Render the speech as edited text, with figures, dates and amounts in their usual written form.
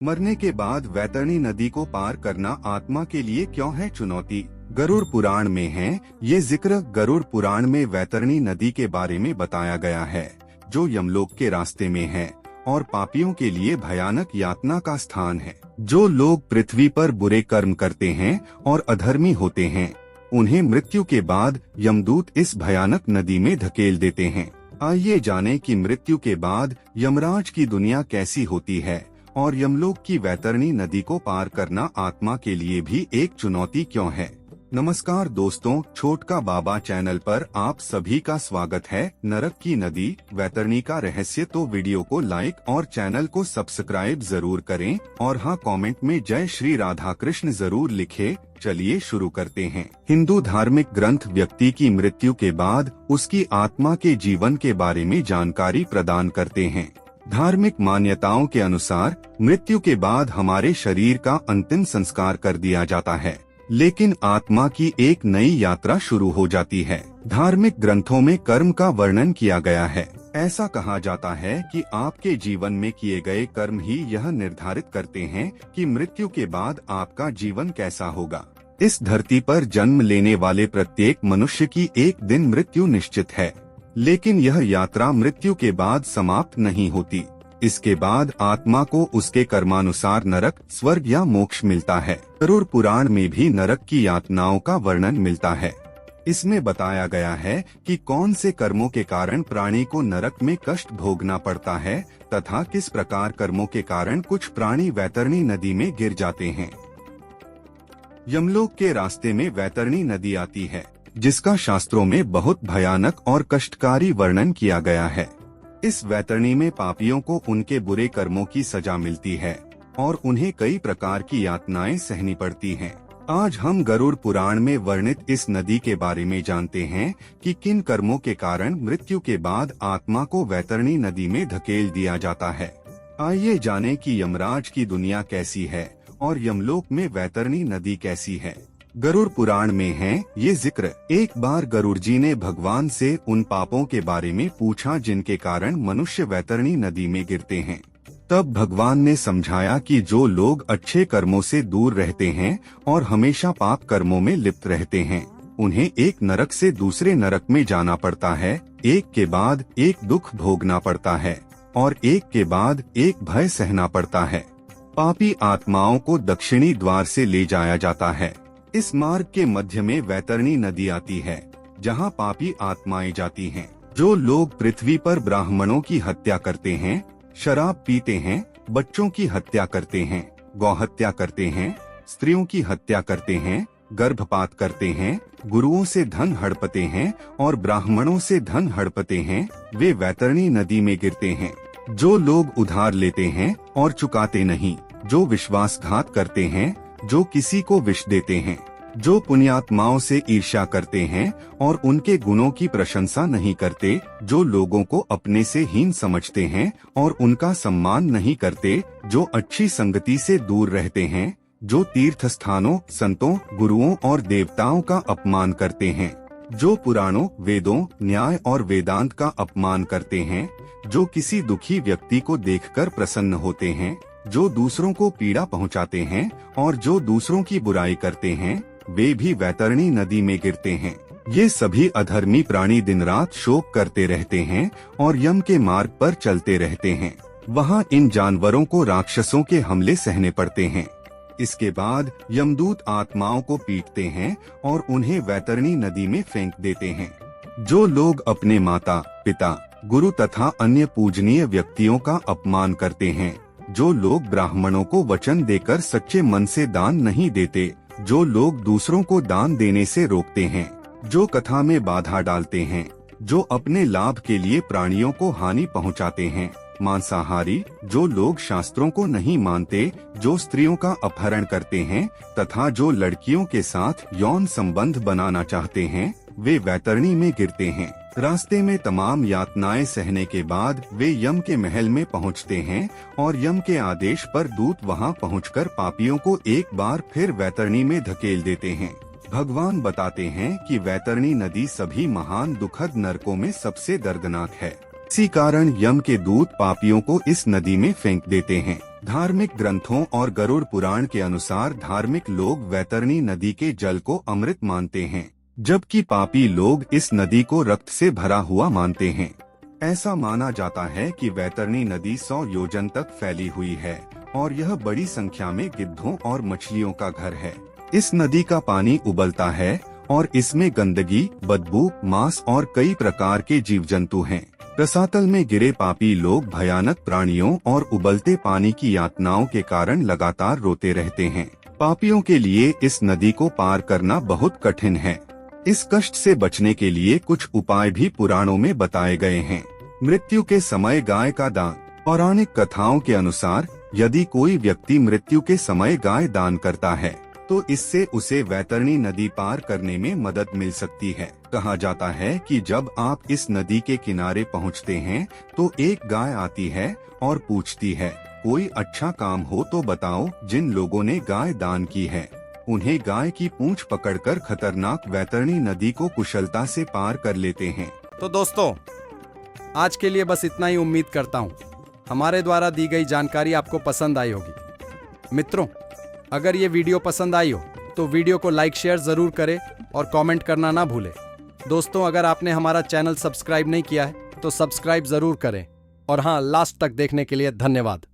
मरने के बाद वैतरणी नदी को पार करना आत्मा के लिए क्यों है चुनौती? गरुड़ पुराण में है ये जिक्र। गरुड़ पुराण में वैतरणी नदी के बारे में बताया गया है, जो यमलोक के रास्ते में है और पापियों के लिए भयानक यातना का स्थान है। जो लोग पृथ्वी पर बुरे कर्म करते हैं और अधर्मी होते हैं, उन्हें मृत्यु के बाद यमदूत इस भयानक नदी में धकेल देते हैं। आइए जानें कि मृत्यु के बाद यमराज की दुनिया कैसी होती है और यमलोक की वैतरणी नदी को पार करना आत्मा के लिए भी एक चुनौती क्यों है। नमस्कार दोस्तों, छोटका बाबा चैनल पर आप सभी का स्वागत है। नरक की नदी वैतरणी का रहस्य। तो वीडियो को लाइक और चैनल को सब्सक्राइब जरूर करें और हाँ, कमेंट में जय श्री राधा कृष्ण जरूर लिखें। चलिए शुरू करते हैं। हिंदू धार्मिक ग्रंथ व्यक्ति की मृत्यु के बाद उसकी आत्मा के जीवन के बारे में जानकारी प्रदान करते हैं। धार्मिक मान्यताओं के अनुसार मृत्यु के बाद हमारे शरीर का अंतिम संस्कार कर दिया जाता है, लेकिन आत्मा की एक नई यात्रा शुरू हो जाती है। धार्मिक ग्रंथों में कर्म का वर्णन किया गया है। ऐसा कहा जाता है कि आपके जीवन में किए गए कर्म ही यह निर्धारित करते हैं कि मृत्यु के बाद आपका जीवन कैसा होगा। इस धरती पर जन्म लेने वाले प्रत्येक मनुष्य की एक दिन मृत्यु निश्चित है, लेकिन यह यात्रा मृत्यु के बाद समाप्त नहीं होती। इसके बाद आत्मा को उसके कर्मानुसार नरक, स्वर्ग या मोक्ष मिलता है। गरुड़ पुराण में भी नरक की यातनाओं का वर्णन मिलता है। इसमें बताया गया है कि कौन से कर्मों के कारण प्राणी को नरक में कष्ट भोगना पड़ता है तथा किस प्रकार कर्मों के कारण कुछ प्राणी वैतरणी नदी में गिर जाते हैं। यमलोक के रास्ते में वैतरणी नदी आती है, जिसका शास्त्रों में बहुत भयानक और कष्टकारी वर्णन किया गया है। इस वैतरणी में पापियों को उनके बुरे कर्मों की सजा मिलती है और उन्हें कई प्रकार की यातनाएं सहनी पड़ती हैं। आज हम गरुड़ पुराण में वर्णित इस नदी के बारे में जानते हैं कि किन कर्मों के कारण मृत्यु के बाद आत्मा को वैतरणी नदी में धकेल दिया जाता है। आइए जानें कि यमराज की दुनिया कैसी है और यमलोक में वैतरणी नदी कैसी है। गरुड़ पुराण में है ये जिक्र। एक बार गरुड़ जी ने भगवान से उन पापों के बारे में पूछा जिनके कारण मनुष्य वैतरणी नदी में गिरते हैं। तब भगवान ने समझाया कि जो लोग अच्छे कर्मों से दूर रहते हैं और हमेशा पाप कर्मों में लिप्त रहते हैं, उन्हें एक नरक से दूसरे नरक में जाना पड़ता है। एक के बाद एक दुख भोगना पड़ता है और एक के बाद एक भय सहना पड़ता है। पापी आत्माओं को दक्षिणी द्वार से ले जाया जाता है। इस मार्ग के मध्य में वैतरणी नदी आती है, जहाँ पापी आत्माएं जाती हैं। जो लोग पृथ्वी पर ब्राह्मणों की हत्या करते हैं, शराब पीते हैं, बच्चों की हत्या करते हैं, गौहत्या करते हैं, स्त्रियों की हत्या करते हैं, गर्भपात करते हैं, गुरुओं से धन हड़पते हैं और ब्राह्मणों से धन हड़पते हैं, वे वैतरणी नदी में गिरते हैं। जो लोग उधार लेते हैं और चुकाते नहीं, जो विश्वासघात करते हैं, जो किसी को विष देते हैं, जो पुण्यात्माओं से ईर्ष्या करते हैं और उनके गुणों की प्रशंसा नहीं करते, जो लोगों को अपने से हीन समझते हैं और उनका सम्मान नहीं करते, जो अच्छी संगति से दूर रहते हैं, जो तीर्थ स्थानों, संतों, गुरुओं और देवताओं का अपमान करते हैं, जो पुराणों, वेदों, न्याय और वेदांत का अपमान करते हैं, जो किसी दुखी व्यक्ति को देखकर प्रसन्न होते हैं, जो दूसरों को पीड़ा पहुंचाते हैं और जो दूसरों की बुराई करते हैं, वे भी वैतरणी नदी में गिरते हैं। ये सभी अधर्मी प्राणी दिन रात शोक करते रहते हैं और यम के मार्ग पर चलते रहते हैं। वहाँ इन जानवरों को राक्षसों के हमले सहने पड़ते हैं। इसके बाद यमदूत आत्माओं को पीटते हैं और उन्हें वैतरणी नदी में फेंक देते हैं। जो लोग अपने माता, पिता, गुरु तथा अन्य पूजनीय व्यक्तियों का अपमान करते हैं, जो लोग ब्राह्मणों को वचन देकर सच्चे मन से दान नहीं देते, जो लोग दूसरों को दान देने से रोकते हैं, जो कथा में बाधा डालते हैं, जो अपने लाभ के लिए प्राणियों को हानि पहुंचाते हैं, मांसाहारी, जो लोग शास्त्रों को नहीं मानते, जो स्त्रियों का अपहरण करते हैं तथा जो लड़कियों के साथ यौन संबंध बनाना चाहते हैं, वे वैतरणी में गिरते हैं। रास्ते में तमाम यातनाएं सहने के बाद वे यम के महल में पहुंचते हैं और यम के आदेश पर दूत वहां पहुंचकर पापियों को एक बार फिर वैतरणी में धकेल देते हैं। भगवान बताते हैं कि वैतरणी नदी सभी महान दुखद नरकों में सबसे दर्दनाक है। इसी कारण यम के दूत पापियों को इस नदी में फेंक देते हैं। धार्मिक ग्रंथों और गरुड़ पुराण के अनुसार धार्मिक लोग वैतरणी नदी के जल को अमृत मानते हैं, जबकि पापी लोग इस नदी को रक्त से भरा हुआ मानते हैं। ऐसा माना जाता है कि वैतरणी नदी 100 योजन तक फैली हुई है और यह बड़ी संख्या में गिद्धों और मछलियों का घर है। इस नदी का पानी उबलता है और इसमें गंदगी, बदबू, मांस और कई प्रकार के जीव जंतु हैं। रसातल में गिरे पापी लोग भयानक प्राणियों और उबलते पानी की यातनाओं के कारण लगातार रोते रहते हैं। पापियों के लिए इस नदी को पार करना बहुत कठिन है। इस कष्ट से बचने के लिए कुछ उपाय भी पुराणों में बताए गए हैं। मृत्यु के समय गाय का दान। पौराणिक कथाओं के अनुसार यदि कोई व्यक्ति मृत्यु के समय गाय दान करता है तो इससे उसे वैतरणी नदी पार करने में मदद मिल सकती है। कहा जाता है कि जब आप इस नदी के किनारे पहुंचते हैं तो एक गाय आती है और पूछती है, कोई अच्छा काम हो तो बताओ। जिन लोगों ने गाय दान की है उन्हें गाय की पूंछ पकड़कर खतरनाक वैतरणी नदी को कुशलता से पार कर लेते हैं। तो दोस्तों, आज के लिए बस इतना ही। उम्मीद करता हूँ हमारे द्वारा दी गई जानकारी आपको पसंद आई होगी। मित्रों, अगर ये वीडियो पसंद आई हो तो वीडियो को लाइक शेयर जरूर करें और कमेंट करना ना भूलें। दोस्तों, अगर आपने हमारा चैनल सब्सक्राइब नहीं किया है तो सब्सक्राइब जरूर करें। और हाँ, लास्ट तक देखने के लिए धन्यवाद।